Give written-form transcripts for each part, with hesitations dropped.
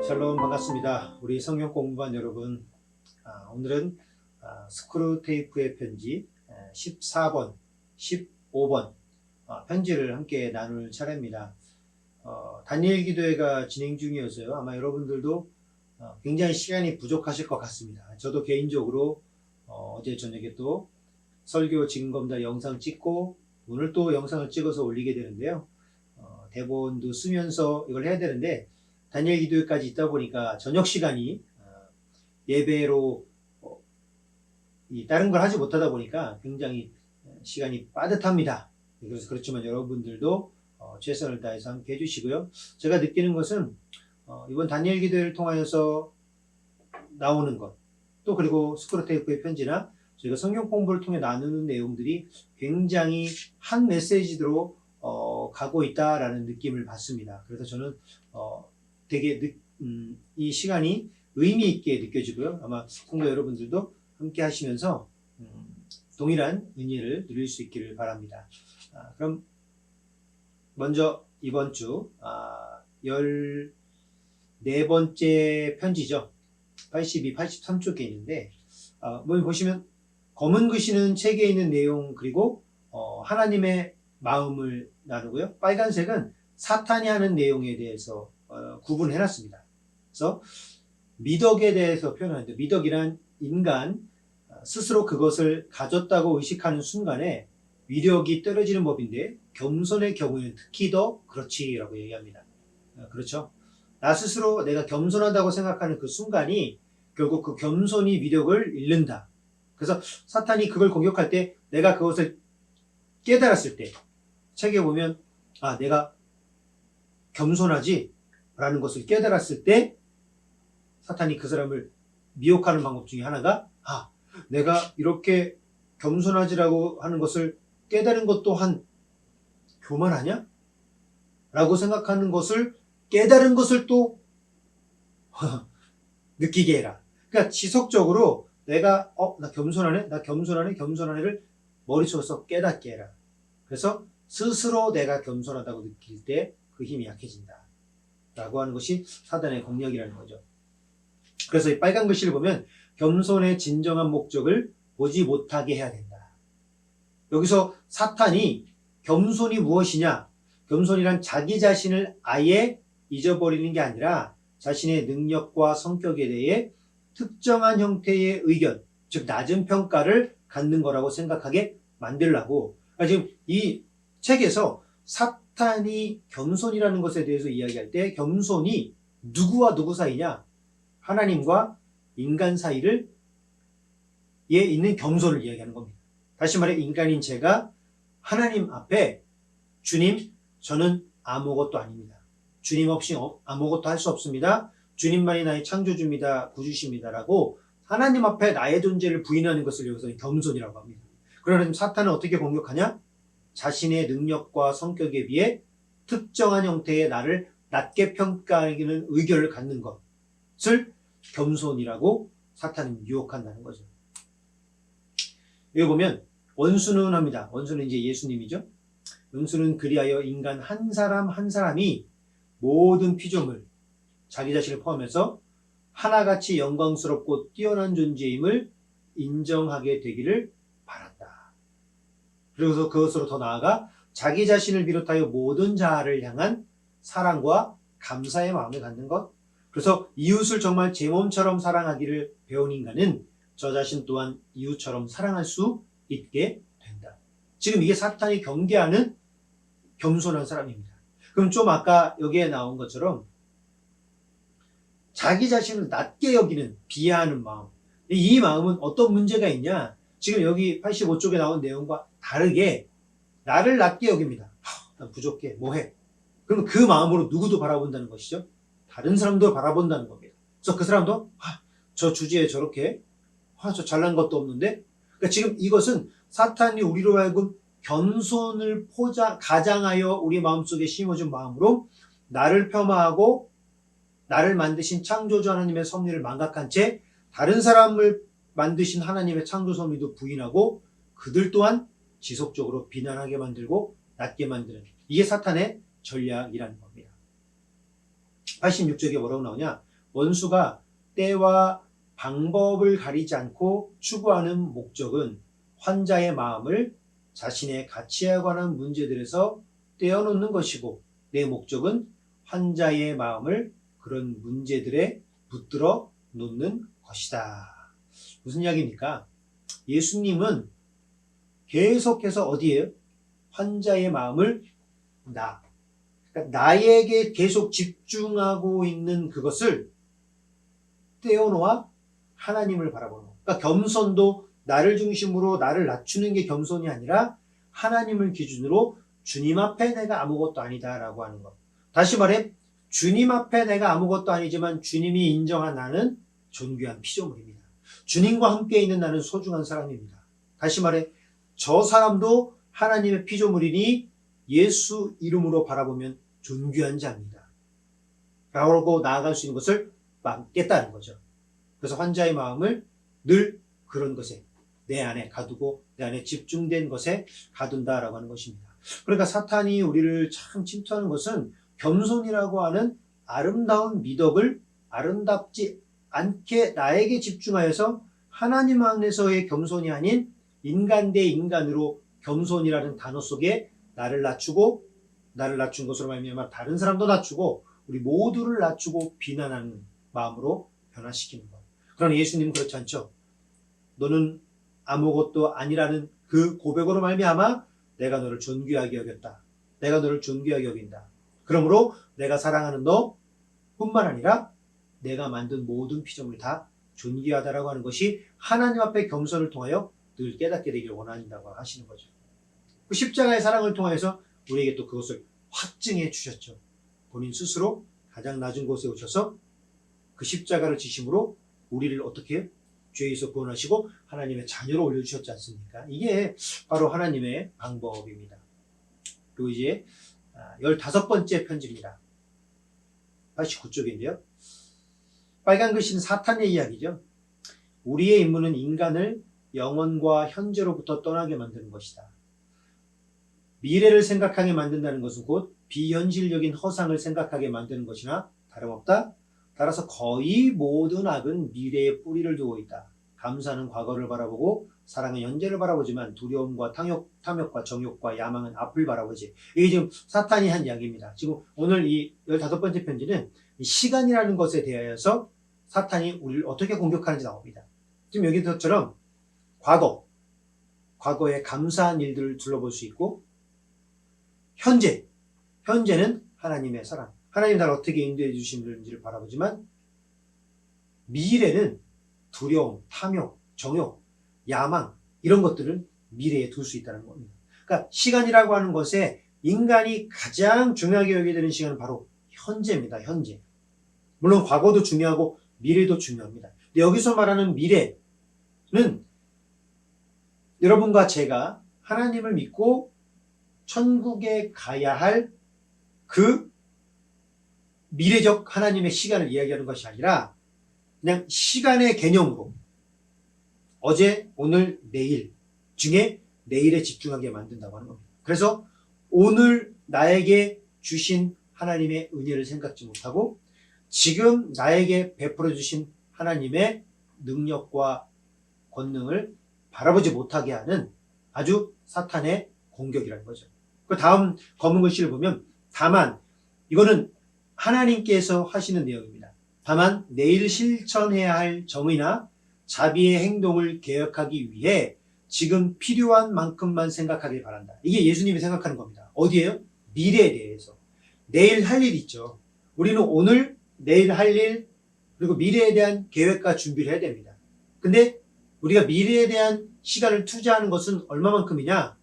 샬롬 반갑습니다. 우리 성경 공부반 여러분, 오늘은 스크루테이프의 편지 14번, 15번 편지를 함께 나눌 차례입니다. 다니엘 기도회가 진행 중이어서요. 아마 여러분들도 굉장히 시간이 부족하실 것 같습니다. 저도 개인적으로 어제 저녁에 또 설교 지금검다 영상 찍고 오늘 또 영상을 찍어서 올리게 되는데요. 대본도 쓰면서 이걸 해야 되는데 다니엘 기도회까지 있다 보니까 저녁 시간이 예배로 다른 걸 하지 못하다 보니까 굉장히 시간이 빠듯합니다. 그래서 그렇지만 여러분들도 최선을 다해서 함께 해주시고요. 제가 느끼는 것은 이번 다니엘 기도회를 통하여서 나오는 것, 또 그리고 스크루테이프의 편지나 저희가 성경 공부를 통해 나누는 내용들이 굉장히 한 메시지로 가고 있다라는 느낌을 받습니다. 그래서 저는 되게 이 시간이 의미 있게 느껴지고요. 아마 성도 여러분들도 함께 하시면서 동일한 은혜를 누릴 수 있기를 바랍니다. 그럼 먼저 이번 주 14번째 편지죠. 82, 83쪽에 있는데 보시면 검은 글씨는 책에 있는 내용, 그리고 하나님의 마음을 나누고요. 빨간색은 사탄이 하는 내용에 대해서 구분해놨습니다. 그래서 미덕에 대해서 표현하는데, 미덕이란 인간 스스로 그것을 가졌다고 의식하는 순간에 위력이 떨어지는 법인데, 겸손의 경우에는 특히 더 그렇지라고 얘기합니다. 그렇죠? 나 스스로 내가 겸손하다고 생각하는 그 순간이 결국 그 겸손이 위력을 잃는다. 그래서 사탄이 그걸 공격할 때, 내가 그것을 깨달았을 때, 책에 보면 내가 겸손하지 라는 것을 깨달았을 때 사탄이 그 사람을 미혹하는 방법 중에 하나가 내가 이렇게 겸손하지라고 하는 것을 깨달은 것 또한 교만하냐? 라고 생각하는 것을, 깨달은 것을 또 느끼게 해라. 그러니까 지속적으로 내가 나 겸손하네를 머릿속에서 깨닫게 해라. 그래서 스스로 내가 겸손하다고 느낄 때 그 힘이 약해진다 라고 하는 것이 사단의 공략이라는 거죠. 그래서 이 빨간 글씨를 보면 겸손의 진정한 목적을 보지 못하게 해야 된다. 여기서 사탄이 겸손이 무엇이냐, 겸손이란 자기 자신을 아예 잊어버리는 게 아니라 자신의 능력과 성격에 대해 특정한 형태의 의견, 즉 낮은 평가를 갖는 거라고 생각하게 만들라고. 그러니까 지금 이 책에서 사탄이 겸손이라는 것에 대해서 이야기할 때, 겸손이 누구와 누구 사이냐, 하나님과 인간 사이를 에 있는 겸손을 이야기하는 겁니다. 다시 말해, 인간인 제가 하나님 앞에 주님, 저는 아무것도 아닙니다. 주님 없이 아무것도 할 수 없습니다. 주님만이 나의 창조주입니다. 구주십니다. 라고 하나님 앞에 나의 존재를 부인하는 것을 여기서 겸손이라고 합니다. 그러나 사탄은 어떻게 공격하냐? 자신의 능력과 성격에 비해 특정한 형태의 나를 낮게 평가하는 의견을 갖는 것을 겸손이라고 사탄은 유혹한다는 거죠. 여기 보면 원수는 합니다. 원수는 이제 예수님이죠. 원수는 그리하여 인간 한 사람 한 사람이 모든 피조물, 자기 자신을 포함해서 하나같이 영광스럽고 뛰어난 존재임을 인정하게 되기를 바란다. 그래서 그것으로 더 나아가 자기 자신을 비롯하여 모든 자를 향한 사랑과 감사의 마음을 갖는 것. 그래서 이웃을 정말 제 몸처럼 사랑하기를 배운 인간은 저 자신 또한 이웃처럼 사랑할 수 있게 된다. 지금 이게 사탄이 경계하는 겸손한 사람입니다. 그럼 좀 아까 여기에 나온 것처럼 자기 자신을 낮게 여기는, 비하하는 마음, 이 마음은 어떤 문제가 있냐? 지금 여기 85쪽에 나온 내용과 다르게 나를 낮게 여깁니다. 난 부족해, 뭐해? 그러면 그 마음으로 누구도 바라본다는 것이죠. 다른 사람도 바라본다는 겁니다. 그래서 그 사람도 저 주제에 저렇게 저 잘난 것도 없는데. 그러니까 지금 이것은 사탄이 우리로 하여금 겸손을 가장하여 우리 마음속에 심어준 마음으로 나를 폄하하고 나를 만드신 창조주 하나님의 섭리를 망각한 채 다른 사람을 만드신 하나님의 창조 섭리도 부인하고 그들 또한 지속적으로 비난하게 만들고 낮게 만드는, 이게 사탄의 전략이라는 겁니다. 86쪽에 뭐라고 나오냐? 원수가 때와 방법을 가리지 않고 추구하는 목적은 환자의 마음을 자신의 가치에 관한 문제들에서 떼어놓는 것이고, 내 목적은 환자의 마음을 그런 문제들에 붙들어 놓는 것이다. 무슨 이야기입니까? 예수님은 계속해서 어디에요? 환자의 마음을 그러니까 나에게 계속 집중하고 있는 그것을 떼어놓아 하나님을 바라보는 것. 그러니까 겸손도 나를 중심으로 나를 낮추는 게 겸손이 아니라 하나님을 기준으로 주님 앞에 내가 아무것도 아니다라고 하는 것. 다시 말해 주님 앞에 내가 아무것도 아니지만 주님이 인정한 나는 존귀한 피조물입니다. 주님과 함께 있는 나는 소중한 사람입니다. 다시 말해 저 사람도 하나님의 피조물이니 예수 이름으로 바라보면 존귀한 자입니다. 라고 나아갈 수 있는 것을 막겠다는 거죠. 그래서 환자의 마음을 늘 그런 것에 내 안에 가두고 내 안에 집중된 것에 가둔다라고 하는 것입니다. 그러니까 사탄이 우리를 참 침투하는 것은 겸손이라고 하는 아름다운 미덕을 아름답지 않게 나에게 집중하여서 하나님 안에서의 겸손이 아닌 인간 대 인간으로 겸손이라는 단어 속에 나를 낮추고 나를 낮춘 것으로 말미암아 다른 사람도 낮추고 우리 모두를 낮추고 비난하는 마음으로 변화시키는 것. 그러나 예수님은 그렇지 않죠. 너는 아무것도 아니라는 그 고백으로 말미암아 내가 너를 존귀하게 여겼다. 내가 너를 존귀하게 여긴다. 그러므로 내가 사랑하는 너뿐만 아니라 내가 만든 모든 피조물이 다 존귀하다라고 하는 것이 하나님 앞에 겸손을 통하여 늘 깨닫게 되기를 원한다고 하시는 거죠. 그 십자가의 사랑을 통해서 우리에게 또 그것을 확증해 주셨죠. 본인 스스로 가장 낮은 곳에 오셔서 그 십자가를 지심으로 우리를 어떻게 해요? 죄에서 구원하시고 하나님의 자녀로 올려주셨지 않습니까? 이게 바로 하나님의 방법입니다. 그리고 이제 15번째 편지입니다. 89쪽인데요. 빨간 글씨는 사탄의 이야기죠. 우리의 임무는 인간을 영혼과 현재로부터 떠나게 만드는 것이다. 미래를 생각하게 만든다는 것은 곧 비현실적인 허상을 생각하게 만드는 것이나 다름없다. 따라서 거의 모든 악은 미래에 뿌리를 두고 있다. 감사는 과거를 바라보고 사랑은 현재를 바라보지만 두려움과 탐욕과 정욕과 야망은 앞을 바라보지. 이게 지금 사탄이 한 이야기입니다. 지금 오늘 이 15번째 편지는 시간이라는 것에 대하여서 사탄이 우리를 어떻게 공격하는지 나옵니다. 지금 여기서처럼 과거의 감사한 일들을 둘러볼 수 있고 현재는 하나님의 사랑, 하나님 나를 어떻게 인도해 주시는지를 바라보지만 미래는 두려움, 탐욕, 정욕, 야망 이런 것들을 미래에 둘 수 있다는 겁니다. 그러니까 시간이라고 하는 것에 인간이 가장 중요하게 여기게 되는 시간은 바로 현재입니다. 현재. 물론 과거도 중요하고 미래도 중요합니다. 근데 여기서 말하는 미래는 여러분과 제가 하나님을 믿고 천국에 가야 할 그 미래적 하나님의 시간을 이야기하는 것이 아니라 그냥 시간의 개념으로 어제, 오늘, 내일 중에 내일에 집중하게 만든다고 하는 겁니다. 그래서 오늘 나에게 주신 하나님의 은혜를 생각지 못하고 지금 나에게 베풀어 주신 하나님의 능력과 권능을 바라보지 못하게 하는 아주 사탄의 공격이라는 거죠. 그 다음 검은 글씨를 보면 다만 이거는 하나님께서 하시는 내용입니다. 다만 내일 실천해야 할 정의나 자비의 행동을 개혁하기 위해 지금 필요한 만큼만 생각하길 바란다. 이게 예수님이 생각하는 겁니다. 어디에요? 미래에 대해서. 내일 할 일 있죠. 우리는 오늘, 내일 할 일, 그리고 미래에 대한 계획과 준비를 해야 됩니다. 근데 우리가 미래에 대한 시간을 투자하는 것은 얼마만큼이냐?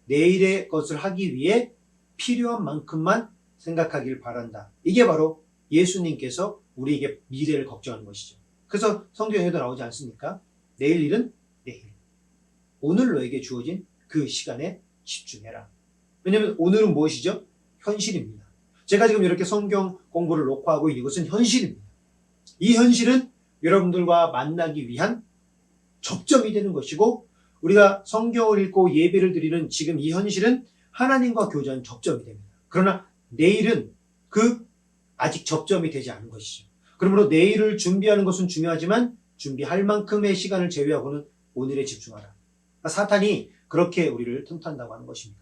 내일의 것을 하기 위해 필요한 만큼만 생각하길 바란다. 이게 바로 예수님께서 우리에게 미래를 걱정하는 것이죠. 그래서 성경에도 나오지 않습니까? 내일 일은 내일. 오늘 너에게 주어진 그 시간에 집중해라. 왜냐하면 오늘은 무엇이죠? 현실입니다. 제가 지금 이렇게 성경 공부를 녹화하고 있는 것은 현실입니다. 이 현실은 여러분들과 만나기 위한 접점이 되는 것이고 우리가 성경을 읽고 예배를 드리는 지금 이 현실은 하나님과 교제하는 접점이 됩니다. 그러나 내일은 그 아직 접점이 되지 않은 것이죠. 그러므로 내일을 준비하는 것은 중요하지만 준비할 만큼의 시간을 제외하고는 오늘에 집중하라. 그러니까 사탄이 그렇게 우리를 틈탄다고 하는 것입니다.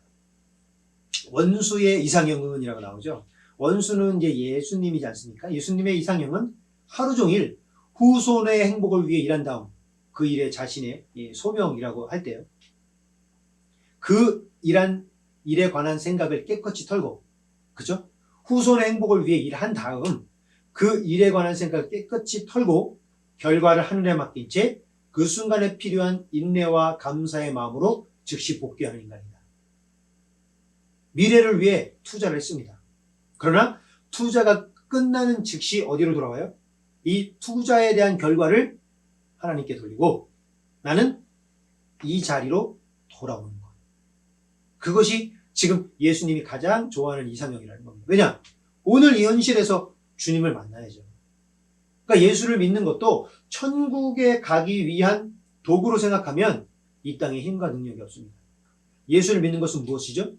원수의 이상형은이라고 나오죠. 원수는 이제 예수님이지 않습니까? 예수님의 이상형은 하루 종일 후손의 행복을 위해 일한 다음 그 일에 자신의 소명이라고 할 때요. 그 일한 일에 관한 생각을 깨끗이 털고, 그죠? 후손의 행복을 위해 일한 다음 그 일에 관한 생각을 깨끗이 털고 결과를 하늘에 맡긴 채 그 순간에 필요한 인내와 감사의 마음으로 즉시 복귀하는 인간이다. 미래를 위해 투자를 했습니다. 그러나 투자가 끝나는 즉시 어디로 돌아와요? 이 투자에 대한 결과를 하나님께 돌리고 나는 이 자리로 돌아오는 것. 그것이 지금 예수님이 가장 좋아하는 이상형이라는 겁니다. 왜냐? 오늘 이 현실에서 주님을 만나야죠. 그러니까 예수를 믿는 것도 천국에 가기 위한 도구로 생각하면 이 땅에 힘과 능력이 없습니다. 예수를 믿는 것은 무엇이죠?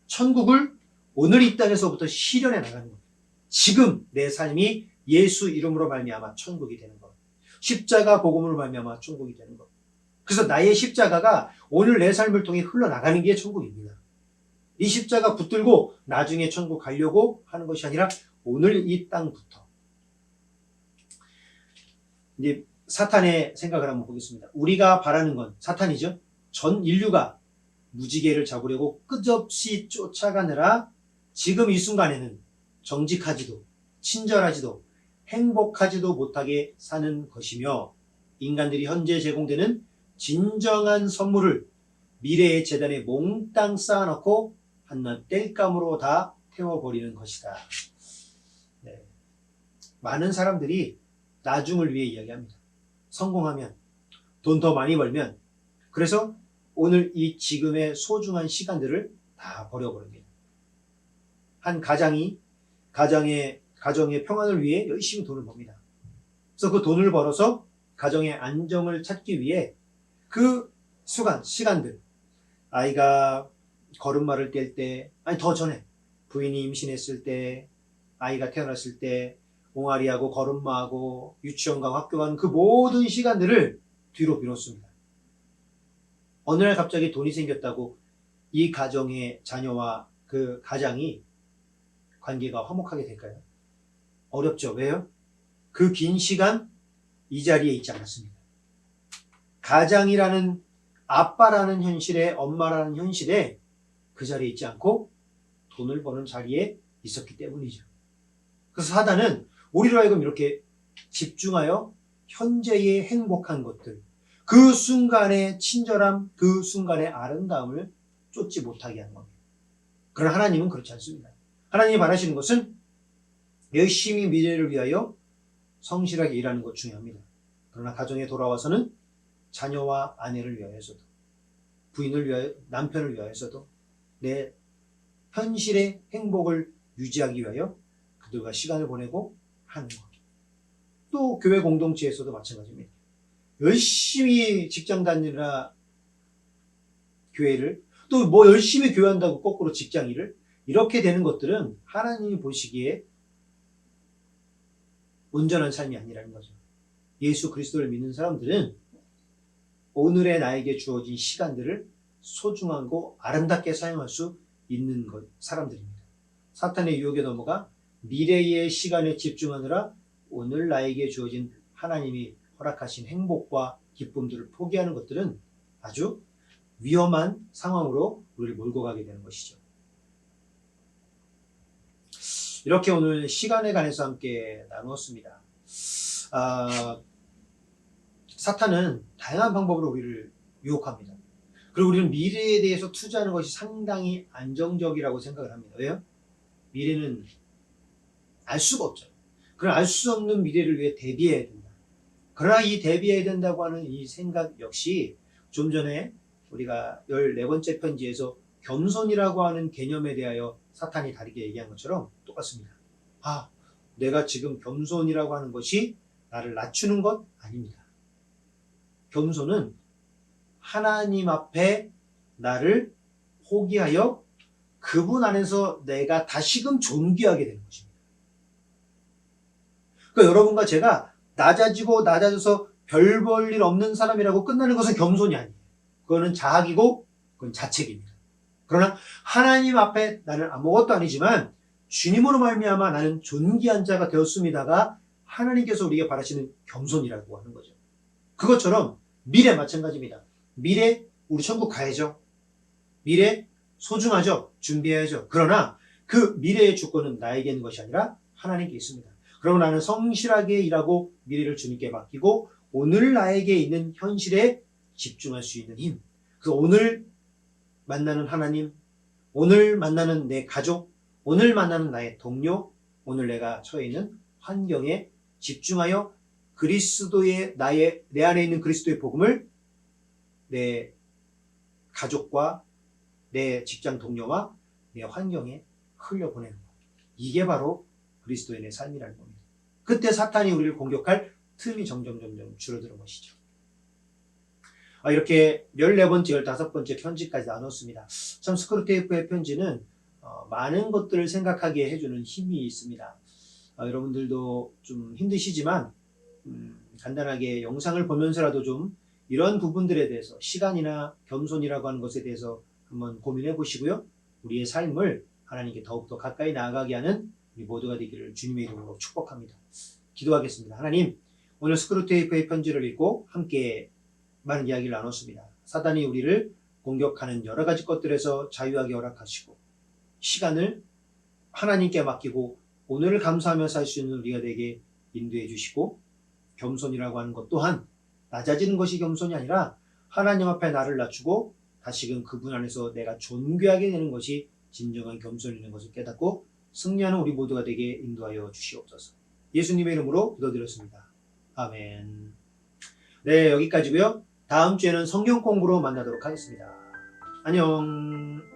천국을 오늘 이 땅에서부터 실현해 나가는 것. 지금 내 삶이 예수 이름으로 말미암아 천국이 되는 것. 십자가 복음으로 말미암아 천국이 되는 것. 그래서 나의 십자가가 오늘 내 삶을 통해 흘러나가는 게 천국입니다. 이 십자가 붙들고 나중에 천국 가려고 하는 것이 아니라 오늘 이 땅부터. 이제 사탄의 생각을 한번 보겠습니다. 우리가 바라는 건 사탄이죠. 전 인류가 무지개를 잡으려고 끝없이 쫓아가느라 지금 이 순간에는 정직하지도 친절하지도 행복하지도 못하게 사는 것이며 인간들이 현재 제공되는 진정한 선물을 미래의 재단에 몽땅 쌓아놓고 한낱 땔감으로 다 태워버리는 것이다. 네. 많은 사람들이 나중을 위해 이야기합니다. 성공하면, 돈 더 많이 벌면, 그래서 오늘 이 지금의 소중한 시간들을 다 버려버립니다. 한 가정의 평안을 위해 열심히 돈을 법니다. 그래서 그 돈을 벌어서 가정의 안정을 찾기 위해 그 시간들, 아이가 걸음마를 뗄 때, 아니 더 전에 부인이 임신했을 때, 아이가 태어났을 때, 옹알이하고 걸음마하고 유치원 가고 학교 가는 그 모든 시간들을 뒤로 미뤘습니다. 어느 날 갑자기 돈이 생겼다고 이 가정의 자녀와 그 가장이 관계가 화목하게 될까요? 어렵죠. 왜요? 그 긴 시간 이 자리에 있지 않았습니다. 가장이라는 아빠라는 현실에, 엄마라는 현실에 그 자리에 있지 않고 돈을 버는 자리에 있었기 때문이죠. 그래서 사단은 우리로 하여금 이렇게 집중하여 현재의 행복한 것들, 그 순간의 친절함, 그 순간의 아름다움을 쫓지 못하게 하는 겁니다. 그러나 하나님은 그렇지 않습니다. 하나님이 바라시는 것은 열심히 미래를 위하여 성실하게 일하는 것 중요합니다. 그러나 가정에 돌아와서는 자녀와 아내를 위하여서도, 부인을 위하여, 남편을 위하여서도 내 현실의 행복을 유지하기 위하여 그들과 시간을 보내고 하는 것. 또 교회 공동체에서도 마찬가지입니다. 열심히 직장 다니느라 교회를, 또 뭐 열심히 교회한다고 거꾸로 직장 일을, 이렇게 되는 것들은 하나님이 보시기에 온전한 삶이 아니라는 거죠. 예수 그리스도를 믿는 사람들은 오늘의 나에게 주어진 시간들을 소중하고 아름답게 사용할 수 있는 사람들입니다. 사탄의 유혹에 넘어가 미래의 시간에 집중하느라 오늘 나에게 주어진 하나님이 허락하신 행복과 기쁨들을 포기하는 것들은 아주 위험한 상황으로 우리를 몰고 가게 되는 것이죠. 이렇게 오늘 시간에 관해서 함께 나누었습니다. 사탄은 다양한 방법으로 우리를 유혹합니다. 그리고 우리는 미래에 대해서 투자하는 것이 상당히 안정적이라고 생각을 합니다. 왜요? 미래는 알 수가 없죠. 그러나 알 수 없는 미래를 위해 대비해야 된다. 그러나 이 대비해야 된다고 하는 이 생각 역시 좀 전에 우리가 14번째 편지에서 겸손이라고 하는 개념에 대하여 사탄이 다르게 얘기한 것처럼 똑같습니다. 내가 지금 겸손이라고 하는 것이 나를 낮추는 것 아닙니다. 겸손은 하나님 앞에 나를 포기하여 그분 안에서 내가 다시금 존귀하게 되는 것입니다. 그러니까 여러분과 제가 낮아지고 낮아져서 별 볼 일 없는 사람이라고 끝나는 것은 겸손이 아니에요. 그거는 자학이고 그건 자책입니다. 그러나 하나님 앞에 나는 아무것도 아니지만 주님으로 말미암아 나는 존귀한 자가 되었습니다가 하나님께서 우리에게 바라시는 겸손이라고 하는 거죠. 그것처럼 미래 마찬가지입니다. 미래 우리 천국 가야죠. 미래 소중하죠. 준비해야죠. 그러나 그 미래의 주권은 나에게 있는 것이 아니라 하나님께 있습니다. 그러면 나는 성실하게 일하고 미래를 주님께 맡기고 오늘 나에게 있는 현실에 집중할 수 있는 힘. 그래서 오늘 만나는 하나님, 오늘 만나는 내 가족, 오늘 만나는 나의 동료, 오늘 내가 처해 있는 환경에 집중하여 그리스도의 내 안에 있는 그리스도의 복음을 내 가족과 내 직장 동료와 내 환경에 흘려보내는 것. 이게 바로 그리스도의 내 삶이라는 겁니다. 그때 사탄이 우리를 공격할 틈이 점점 줄어드는 것이죠. 이렇게 14번째, 15번째 편지까지 나눴습니다. 참 스크루테이프의 편지는 많은 것들을 생각하게 해주는 힘이 있습니다. 여러분들도 좀 힘드시지만 간단하게 영상을 보면서라도 좀 이런 부분들에 대해서 시간이나 겸손이라고 하는 것에 대해서 한번 고민해 보시고요. 우리의 삶을 하나님께 더욱더 가까이 나아가게 하는 우리 모두가 되기를 주님의 이름으로 축복합니다. 기도하겠습니다. 하나님, 오늘 스크루테이프의 편지를 읽고 함께 많은 이야기를 나눴습니다. 사단이 우리를 공격하는 여러 가지 것들에서 자유하게 허락하시고 시간을 하나님께 맡기고 오늘을 감사하며 살 수 있는 우리가 되게 인도해 주시고 겸손이라고 하는 것 또한 낮아지는 것이 겸손이 아니라 하나님 앞에 나를 낮추고 다시금 그분 안에서 내가 존귀하게 되는 것이 진정한 겸손이라는 것을 깨닫고 승리하는 우리 모두가 되게 인도하여 주시옵소서. 예수님의 이름으로 기도드렸습니다. 아멘. 네, 여기까지고요. 다음 주에는 성경 공부로 만나도록 하겠습니다. 안녕.